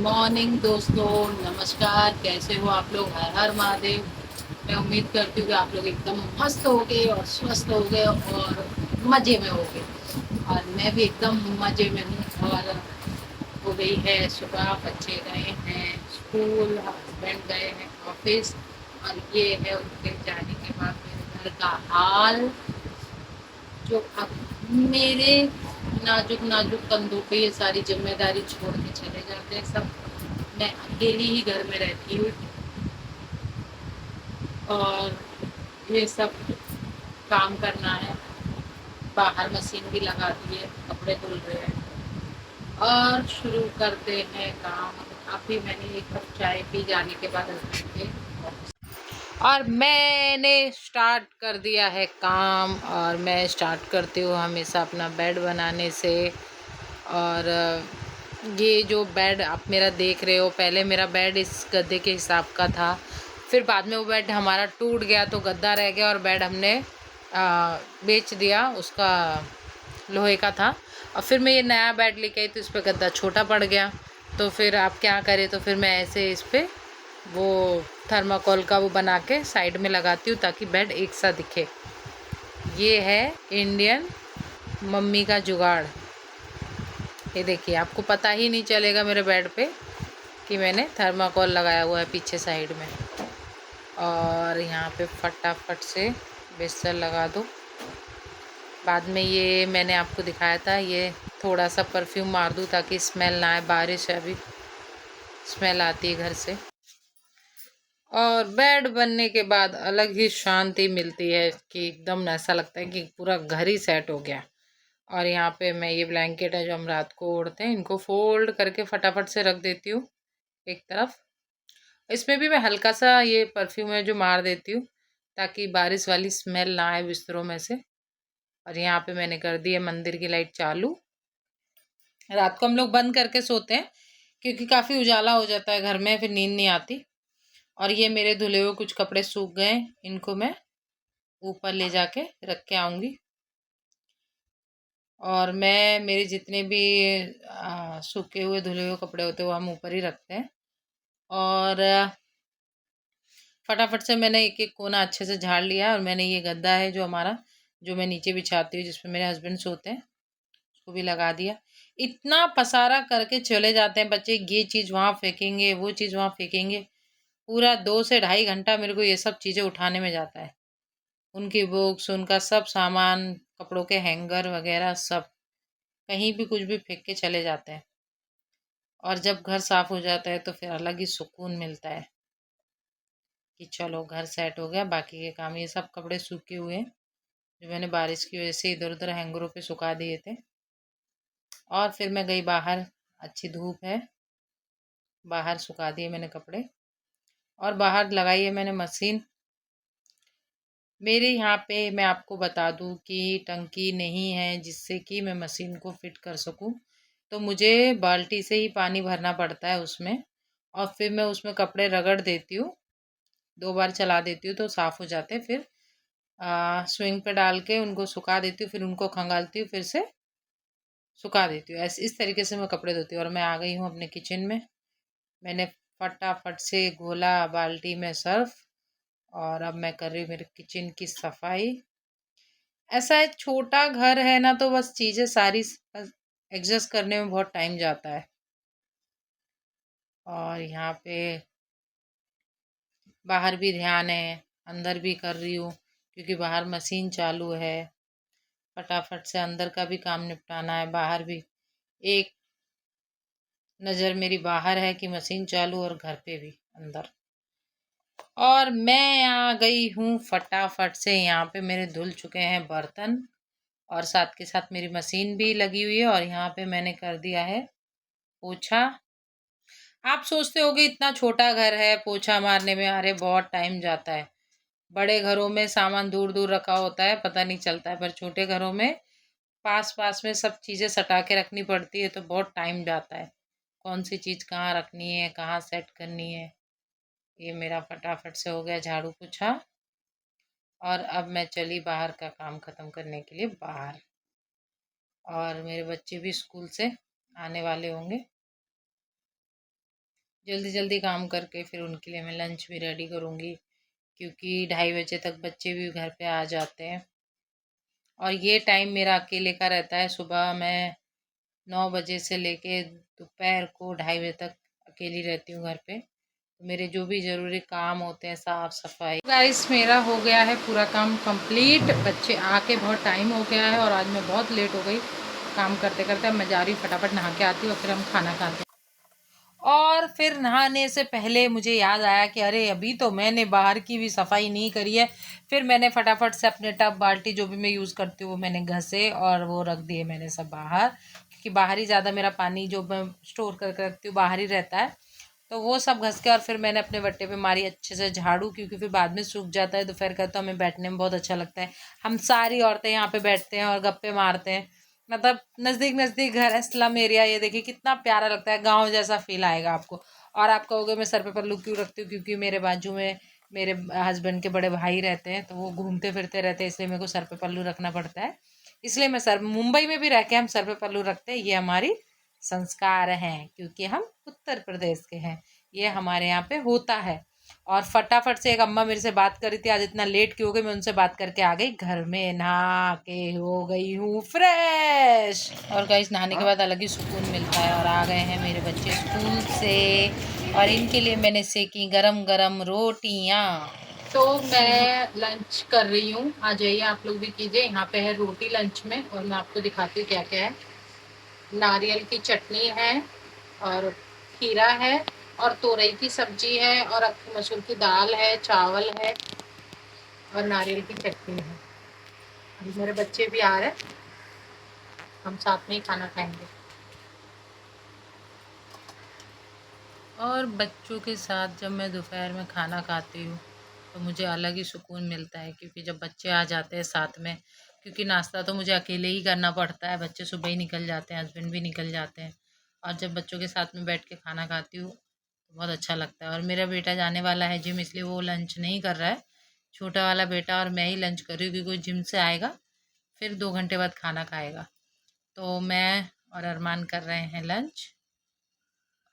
Morning दोस्तों, नमस्कार। कैसे हो आप लोग? हर हर महादेव। मैं उम्मीद करती हूँ कि आप लोग एकदम मस्त होगे और स्वस्थ होगे और मज़े में होगे। और मैं भी एकदम मज़े में हूँ। और हो गई है सुबह, बच्चे गए हैं स्कूल, हस्बैंड गए हैं ऑफिस। और ये है उनके जाने के बाद मेरे घर का हाल, जो अब मेरे नाजुक नाजुक कंधों पे ये सारी जिम्मेदारी छोड़ के चले जाते हैं सब। मैं अकेली ही घर में रहती हूँ और ये सब काम करना है। बाहर मशीन भी लगा दी है, कपड़े धुल रहे हैं और शुरू करते हैं काम। अभी मैंने एक कप चाय पी जाने के बाद हस्बैंड के, और मैंने स्टार्ट कर दिया है काम। और मैं स्टार्ट करती हूँ हमेशा अपना बेड बनाने से। और ये जो बेड आप मेरा देख रहे हो, पहले मेरा बेड इस गद्दे के हिसाब का था। फिर बाद में वो बेड हमारा टूट गया तो गद्दा रह गया और बेड हमने बेच दिया, उसका लोहे का था। और फिर मैं ये नया बेड लेके आई तो इस पर गद्दा छोटा पड़ गया। तो फिर आप क्या करें, तो फिर मैं ऐसे इस पर वो थर्माकोल का वो बना के साइड में लगाती हूँ ताकि बेड एक सा दिखे। ये है इंडियन मम्मी का जुगाड़। ये देखिए, आपको पता ही नहीं चलेगा मेरे बेड पे कि मैंने थर्माकोल लगाया हुआ है पीछे साइड में। और यहाँ पे फटाफट से बिस्तर लगा दो। बाद में ये मैंने आपको दिखाया था, ये थोड़ा सा परफ्यूम मार दूँ ताकि स्मेल ना आए। बारिश है अभी, स्मेल आती है घर से। और बेड बनने के बाद अलग ही शांति मिलती है कि एकदम ऐसा लगता है कि पूरा घर ही सेट हो गया। और यहाँ पे मैं ये ब्लैंकेट है जो हम रात को ओढ़ते हैं, इनको फोल्ड करके फटाफट से रख देती हूँ एक तरफ। इसमें भी मैं हल्का सा ये परफ्यूम है जो मार देती हूँ ताकि बारिश वाली स्मेल ना आए बिस्तरों में से। और यहाँ पे मैंने कर दी है मंदिर की लाइट चालू। रात को हम लोग बंद करके सोते हैं क्योंकि काफ़ी उजाला हो जाता है घर में, फिर नींद नहीं आती। और ये मेरे धुले हुए कुछ कपड़े सूख गए, इनको मैं ऊपर ले जाके रख के आऊँगी। और मैं मेरे जितने भी सूखे हुए धुले हुए कपड़े होते हैं वो हम ऊपर ही रखते हैं। और फटाफट से मैंने एक एक कोना अच्छे से झाड़ लिया। और मैंने ये गद्दा है जो हमारा, जो मैं नीचे बिछाती हूँ जिसपे मेरे हस्बैंड सोते हैं, उसको भी लगा दिया। इतना पसारा करके चले जाते हैं बच्चे, ये चीज़ वहाँ फेंकेंगे, वो चीज़ वहाँ फेंकेंगे। पूरा 2 से ढाई घंटा मेरे को ये सब चीज़ें उठाने में जाता है। उनकी बुक्स, उनका सब सामान, कपड़ों के हैंगर वगैरह सब, कहीं भी कुछ भी फेंक के चले जाते हैं। और जब घर साफ हो जाता है तो फिर अलग ही सुकून मिलता है कि चलो घर सेट हो गया। बाकी के काम, ये सब कपड़े सूखे हुए हैं जो मैंने बारिश की वजह से इधर उधर हैंगरों पे सुखा दिए थे। और फिर मैं गई बाहर, अच्छी धूप है, बाहर सुखा दिए मैंने कपड़े। और बाहर लगाई है मैंने मशीन। मेरे यहाँ पे मैं आपको बता दूँ कि टंकी नहीं है जिससे कि मैं मशीन को फिट कर सकूँ। तो मुझे बाल्टी से ही पानी भरना पड़ता है उसमें। और फिर मैं उसमें कपड़े रगड़ देती हूँ, 2 बार चला देती हूँ तो साफ़ हो जाते हैं। फिर स्विंग पे डाल के उनको सुखा देती हूँ, फिर उनको खंगालती हूँ, फिर से सुखा देती हूँ। ऐसे इस तरीके से मैं कपड़े धोती हूँ। और मैं आ गई हूँ अपने किचन में। मैंने फटाफट से घोला बाल्टी में सर्फ। और अब मैं कर रही हूँ मेरे किचन की सफाई। ऐसा है, छोटा घर है ना, तो बस चीज़ें सारी एडजस्ट करने में बहुत टाइम जाता है। और यहाँ पे बाहर भी ध्यान है, अंदर भी कर रही हूँ क्योंकि बाहर मशीन चालू है। फटाफट से अंदर का भी काम निपटाना है, बाहर भी। एक नज़र मेरी बाहर है कि मशीन चालू, और घर पे भी अंदर। और मैं आ गई हूँ फटाफट से। यहाँ पे मेरे धुल चुके हैं बर्तन और साथ के साथ मेरी मशीन भी लगी हुई है। और यहाँ पे मैंने कर दिया है पोछा। आप सोचते होगे इतना छोटा घर है, पोछा मारने में अरे बहुत टाइम जाता है। बड़े घरों में सामान दूर दूर रखा होता है, पता नहीं चलता है, पर छोटे घरों में पास पास में सब चीज़ें सटा के रखनी पड़ती है तो बहुत टाइम जाता है। कौन सी चीज़ कहाँ रखनी है, कहाँ सेट करनी है। ये मेरा फटाफट से हो गया झाड़ू पोछा। और अब मैं चली बाहर का काम ख़त्म करने के लिए बाहर। और मेरे बच्चे भी स्कूल से आने वाले होंगे। जल्दी जल्दी काम करके फिर उनके लिए मैं लंच भी रेडी करूँगी, क्योंकि 2:30 बजे तक बच्चे भी घर पे आ जाते हैं। और ये टाइम मेरा अकेले का रहता है। सुबह मैं 9 बजे से लेके दोपहर को 2:30 बजे तक अकेली रहती हूँ घर पे। तो मेरे जो भी ज़रूरी काम होते हैं, साफ़ सफाई। गाइस, मेरा हो गया है पूरा काम कंप्लीट। बच्चे आके बहुत टाइम हो गया है और आज मैं बहुत लेट हो गई काम करते करते। अब मैं जा रही हूँ, फटाफट नहा के आती हूँ और फिर हम खाना खाते हैं। और फिर नहाने से पहले मुझे याद आया कि अरे अभी तो मैंने बाहर की भी सफाई नहीं करी है। फिर मैंने फटाफट से अपने टब बाल्टी जो भी मैं यूज़ करती हूँ वो मैंने घसे और वो रख दिए मैंने सब बाहर, क्योंकि बाहर ही ज़्यादा मेरा पानी जो मैं स्टोर करके रखती हूँ बाहर ही रहता है। तो वो सब घस के और फिर मैंने अपने बट्टे पे मारी अच्छे से झाड़ू, क्योंकि फिर बाद में सूख जाता है। दोपहर का तो हमें बैठने में बहुत अच्छा लगता है। हम सारी औरतें यहाँ पे बैठते हैं और गप्पे मारते हैं। मतलब नज़दीक नज़दीक घर है, स्लम एरिया। ये देखिए कितना प्यारा लगता है, गांव जैसा फील आएगा आपको। और आप कहोगे मैं सर पे पल्लू क्यों रखती हूँ, क्योंकि मेरे बाजू में मेरे हस्बैंड के बड़े भाई रहते हैं, तो वो घूमते फिरते रहते हैं, इसलिए मेरे को सर पे पल्लू रखना पड़ता है। इसलिए मैं सर मुंबई में भी रह के हम सर पे पल्लू रखते हैं। ये हमारी संस्कार हैं, क्योंकि हम उत्तर प्रदेश के हैं। ये हमारे यहाँ पे होता है। और फटाफट से एक अम्मा मेरे से बात कर रही थी, आज इतना लेट क्यों हो गई। मैं उनसे बात करके आ गई घर में, नहा के हो गई हूँ फ्रेश। और गाइस, नहाने के बाद अलग ही सुकून मिलता है। और आ गए हैं मेरे बच्चे स्कूल से और इनके लिए मैंने सेकी गरम गरम रोटियाँ। तो मैं लंच कर रही हूँ, आ जाइए आप लोग भी कीजिए। यहाँ पे है रोटी लंच में, और मैं आपको दिखाती हूँ क्या क्या है। नारियल की चटनी है और खीरा है और तोरई की सब्जी है और अक्खी मसूर की दाल है, चावल है और नारियल की चटनी है। अभी मेरे बच्चे भी आ रहे हैं, हम साथ में ही खाना खाएंगे। और बच्चों के साथ जब मैं दोपहर में खाना खाती हूँ तो मुझे अलग ही सुकून मिलता है, क्योंकि जब बच्चे आ जाते हैं साथ में, क्योंकि नाश्ता तो मुझे अकेले ही करना पड़ता है। बच्चे सुबह ही निकल जाते हैं, हस्बैंड भी निकल जाते हैं। और जब बच्चों के साथ में बैठ के खाना खाती हूँ तो बहुत अच्छा लगता है। और मेरा बेटा जाने वाला है जिम, इसलिए वो लंच नहीं कर रहा है। छोटा वाला बेटा और मैं ही लंच कर रही हूँ, क्योंकि वो जिम से आएगा फिर 2 घंटे बाद खाना खाएगा। तो मैं और अरमान कर रहे हैं लंच।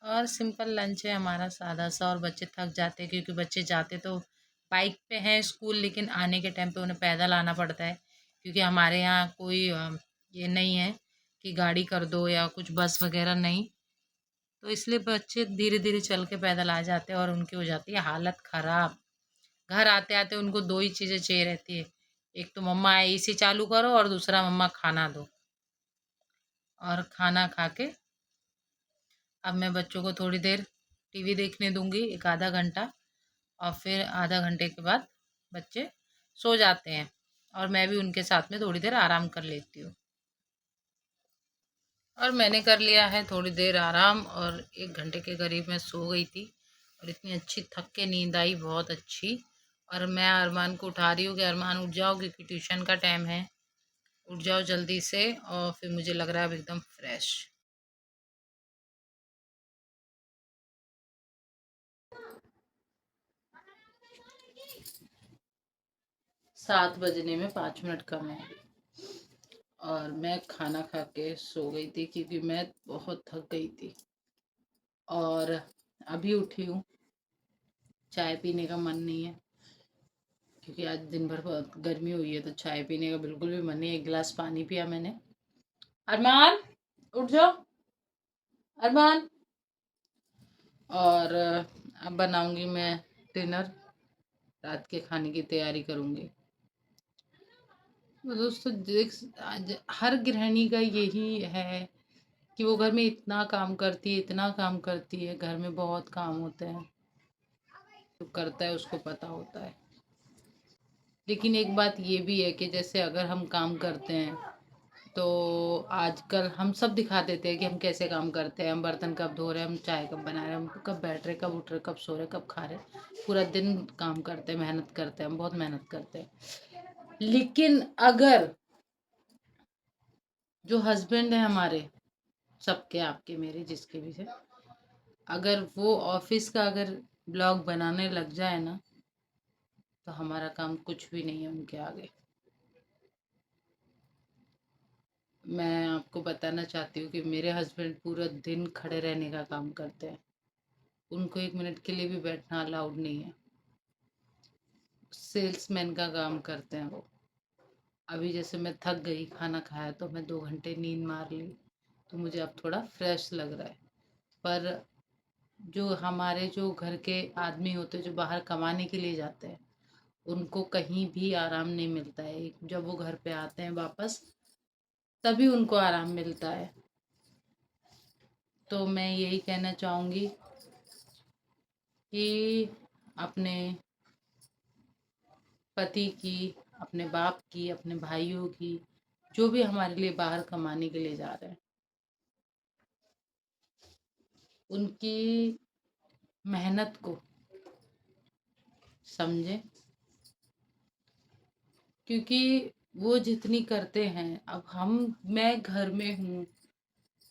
और सिंपल लंच है हमारा, सादा सा। और बच्चे थक जाते हैं, क्योंकि बच्चे जाते तो बाइक पे हैं स्कूल, लेकिन आने के टाइम पे उन्हें पैदल आना पड़ता है, क्योंकि हमारे यहाँ कोई ये नहीं है कि गाड़ी कर दो या कुछ बस वगैरह नहीं। तो इसलिए बच्चे धीरे धीरे चल के पैदल आ जाते हैं और उनकी हो जाती है हालत ख़राब। घर आते आते उनको दो ही चीज़ें चाहिए रहती है, एक तो मम्मा एसी चालू करो और दूसरा मम्मा खाना दो। और खाना खा के अब मैं बच्चों को थोड़ी देर टीवी देखने दूंगी, एक आधा घंटा। और फिर आधा घंटे के बाद बच्चे सो जाते हैं और मैं भी उनके साथ में थोड़ी देर आराम कर लेती हूँ। और मैंने कर लिया है थोड़ी देर आराम, और 1 घंटे के करीब मैं सो गई थी और इतनी अच्छी थक के नींद आई, बहुत अच्छी। और मैं अरमान को उठा रही हूँ कि अरमान उठ जाओ, क्योंकि ट्यूशन का टाइम है, उठ जाओ जल्दी से। और फिर मुझे लग रहा है अब एकदम फ्रेश। 7 बजने में 5 मिनट कम है और मैं खाना खा के सो गई थी, क्योंकि मैं बहुत थक गई थी। और अभी उठी हूँ, चाय पीने का मन नहीं है, क्योंकि आज दिन भर बहुत गर्मी हुई है, तो चाय पीने का बिल्कुल भी मन नहीं। 1 गिलास पानी पिया मैंने। अरमान, उठ जाओ अरमान। और अब बनाऊंगी मैं डिनर, रात के खाने की तैयारी करूंगी। तो दोस्तों देख, आज हर गृहिणी का यही है कि वो घर में इतना काम करती है, इतना काम करती है, घर में बहुत काम होते हैं, जो करता है उसको पता होता है। लेकिन एक बात ये भी है कि जैसे अगर हम काम करते हैं तो आजकल हम सब दिखा देते हैं कि हम कैसे काम करते हैं। हम बर्तन कब धो रहे हैं, हम चाय कब बना रहे हैं, हम कब बैठ रहे, कब उठ रहे, कब सो रहे, कब खा रहे। पूरा दिन काम करते हैं, मेहनत करते हैं, हम बहुत मेहनत करते हैं। लेकिन अगर जो हस्बैंड है हमारे, सबके, आपके मेरे जिसके भी है, अगर वो ऑफिस का अगर ब्लॉग बनाने लग जाए ना, तो हमारा काम कुछ भी नहीं है उनके आगे। मैं आपको बताना चाहती हूँ कि मेरे हस्बैंड पूरा दिन खड़े रहने का काम करते हैं, उनको 1 मिनट के लिए भी बैठना अलाउड नहीं है। सेल्समैन का काम करते हैं वो। अभी जैसे मैं थक गई, खाना खाया तो मैं 2 घंटे नींद मार ली, तो मुझे अब थोड़ा फ्रेश लग रहा है। पर जो हमारे जो घर के आदमी होते हैं, जो बाहर कमाने के लिए जाते हैं, उनको कहीं भी आराम नहीं मिलता है। जब वो घर पे आते हैं वापस, तभी उनको आराम मिलता है। तो मैं यही कहना चाहूँगी कि अपने पति की, अपने बाप की, अपने भाइयों की, जो भी हमारे लिए बाहर कमाने के लिए जा रहे हैं, उनकी मेहनत को समझें। क्योंकि वो जितनी करते हैं, अब मैं घर में हूँ,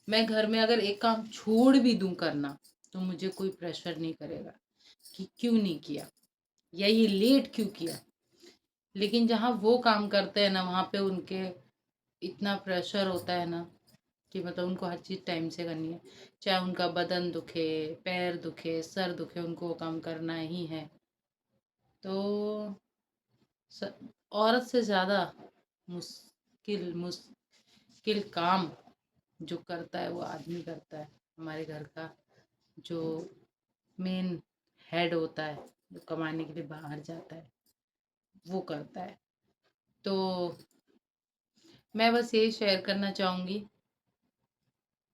मैं घर में अगर एक काम छोड़ भी दूँ करना, तो मुझे कोई प्रेशर नहीं करेगा कि क्यों नहीं किया या ये लेट क्यों किया। लेकिन जहाँ वो काम करते हैं ना, वहाँ पे उनके इतना प्रेशर होता है ना कि मतलब उनको हर चीज़ टाइम से करनी है। चाहे उनका बदन दुखे, पैर दुखे, सर दुखे, उनको वो काम करना ही है। तो स औरत से ज़्यादा मुश्किल काम जो करता है वो आदमी करता है। हमारे घर का जो मेन हेड होता है, जो कमाने के लिए बाहर जाता है, वो करता है। तो मैं बस यही शेयर करना चाहूँगी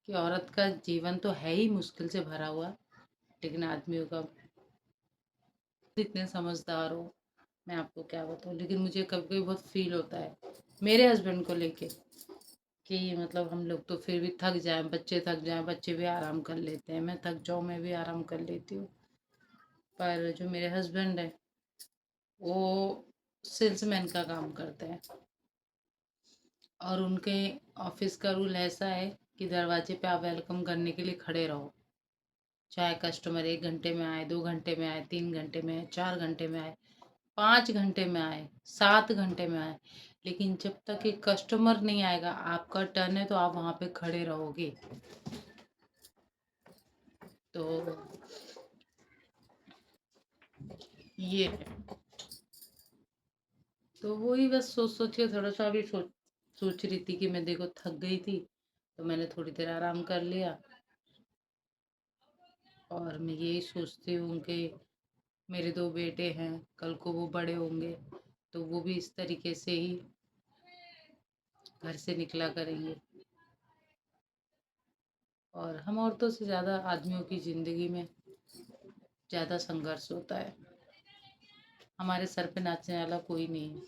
कि औरत का जीवन तो है ही मुश्किल से भरा हुआ, लेकिन आदमियों का इतने समझदार हो, मैं आपको क्या बताऊँ। लेकिन मुझे कभी कभी बहुत फील होता है मेरे हस्बैंड को लेके कि मतलब हम लोग तो फिर भी थक जाएं, बच्चे थक जाएं, बच्चे भी आराम कर लेते हैं, मैं थक जाऊँ मैं भी आराम कर लेती हूँ। पर जो मेरे हस्बैंड है, वो सेल्समैन का काम करते हैं, और उनके ऑफिस का रूल ऐसा है कि दरवाजे पे आप वेलकम करने के लिए खड़े रहो। चाहे कस्टमर 1 घंटे में आए, 2 घंटे में आए, 3 घंटे में आए, 4 घंटे में आए, 5 घंटे में आए, 7 घंटे में आए, लेकिन जब तक एक कस्टमर नहीं आएगा, आपका टर्न है तो आप वहाँ पे खड़े रहोगे। तो ये है। तो वही बस सोच सोच के थोड़ा सा अभी सोच रही थी कि मैं देखो थक गई थी, तो मैंने थोड़ी देर आराम कर लिया। और मैं यही सोचती हूँ कि मेरे 2 बेटे हैं, कल को वो बड़े होंगे तो वो भी इस तरीके से ही घर से निकला करेंगे। और हम औरतों से ज़्यादा आदमियों की ज़िंदगी में ज़्यादा संघर्ष होता है। हमारे सर पे नाचने वाला कोई नहीं है,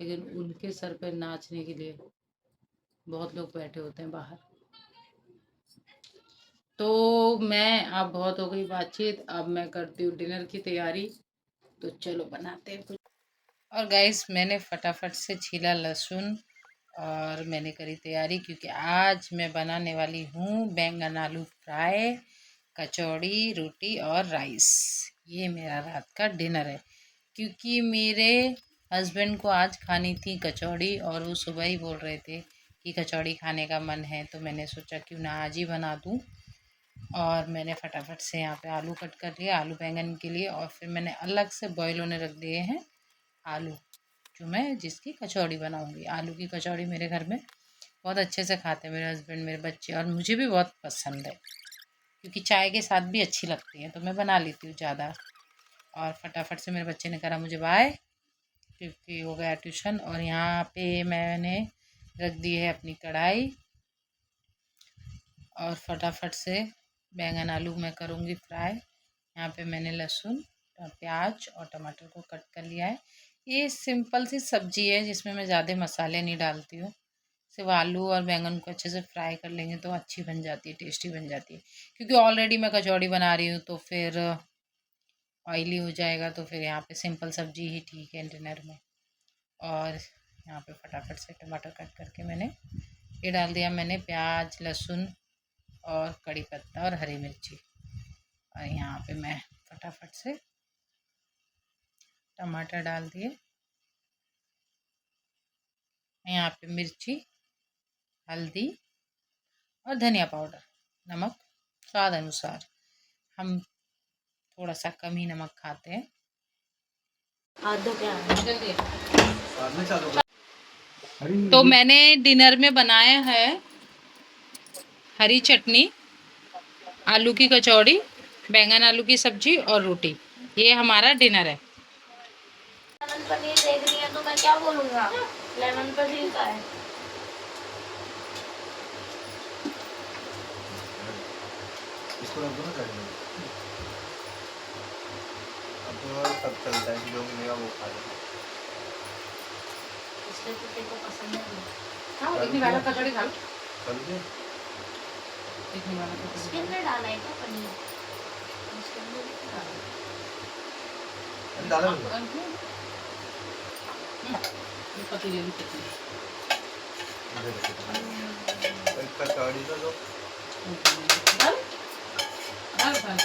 लेकिन उनके सर पे नाचने के लिए बहुत लोग बैठे होते हैं बाहर। तो मैं, अब बहुत हो गई बातचीत, अब मैं करती हूँ डिनर की तैयारी। तो चलो बनाते हैं कुछ। और गाइस, मैंने फटाफट से छीला लहसुन और मैंने करी तैयारी, क्योंकि आज मैं बनाने वाली हूँ बैंगन आलू फ्राई, कचौड़ी, रोटी और राइस। ये मेरा रात का डिनर है, क्योंकि मेरे हस्बैंड को आज खानी थी कचौड़ी, और वो सुबह ही बोल रहे थे कि कचौड़ी खाने का मन है, तो मैंने सोचा क्यों ना आज ही बना दूँ। और मैंने फटाफट से यहाँ पे आलू कट कर लिया, आलू बैंगन के लिए, और फिर मैंने अलग से बॉईल होने रख दिए हैं आलू, जो मैं जिसकी कचौड़ी बनाऊँगी। आलू की कचौड़ी मेरे घर में बहुत अच्छे से खाते हैं मेरे हस्बैंड, मेरे बच्चे, और मुझे भी बहुत पसंद है, क्योंकि चाय के साथ भी अच्छी लगती है, तो मैं बना लेती हूँ ज़्यादा। और फटाफट से मेरे बच्चे ने करा मुझे बाय, क्योंकि हो गया ट्यूशन। और यहाँ पे मैंने रख दी है अपनी कढ़ाई, और फटाफट से बैंगन आलू मैं करूँगी फ्राई। यहाँ पे मैंने लहसुन और प्याज और टमाटर को कट कर लिया है। ये सिंपल सी सब्जी है जिसमें मैं ज़्यादा मसाले नहीं डालती हूँ। सिर्फ आलू और बैंगन को अच्छे से फ्राई कर लेंगे तो अच्छी बन जाती है, टेस्टी बन जाती है। क्योंकि ऑलरेडी मैं कचौड़ी बना रही हूँ तो फिर ऑयली हो जाएगा, तो फिर यहाँ पे सिंपल सब्जी ही ठीक है डिनर में। और यहाँ पे फटाफट से टमाटर कट करके मैंने ये डाल दिया, मैंने प्याज, लहसुन और कड़ी पत्ता और हरी मिर्ची। और यहाँ पे मैं फटाफट से टमाटर डाल दिए, यहाँ पे मिर्ची, हल्दी और धनिया पाउडर, नमक स्वाद अनुसार। हम थोड़ा सा कम ही नमक खाते हैं। तो मैंने डिनर में बनाया है हरी चटनी, आलू की कचौड़ी, बैंगन आलू की सब्जी और रोटी। ये हमारा डिनर है। लेमन पनीर देख रही है तो मैं क्या बोलूँगा, लेमन पनीर का है। इसको रख दो ना साइड में। अब तो सब चलता है, जो मिलेगा वो खा लेगा। इसलिए तो तेरे को पसंद है। खाओ, इतनी वाला कचौड़ी खा लो। चल के इतनी वाला इसके कचौड़ी अंदर डाला है क्या पनीर? इसके अंदर भी डाला है। अरे डाला खा लो। ये पतीले की चटनी। एक कचौड़ी तो लो। डाल डाल डाल।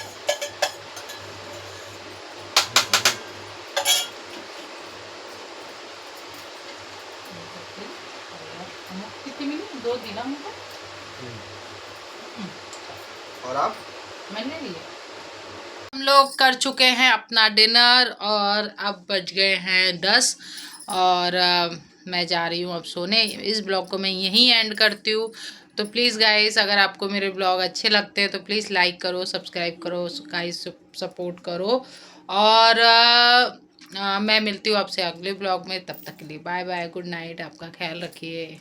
कितनी मिली? 2 दिना मुझको। और आप? मैंने लिया। हम लोग कर चुके हैं अपना डिनर और अब बज गए हैं 10 और मैं जा रही हूँ अब सोने। इस ब्लॉग को मैं यहीं एंड करती हूँ। तो प्लीज़ गाइस, अगर आपको मेरे ब्लॉग अच्छे लगते हैं तो प्लीज़ लाइक करो, सब्सक्राइब करो गाइस, सपोर्ट करो। और मैं मिलती हूँ आपसे अगले ब्लॉग में। तब तक के लिए बाय बाय, गुड नाइट, आपका ख्याल रखिए।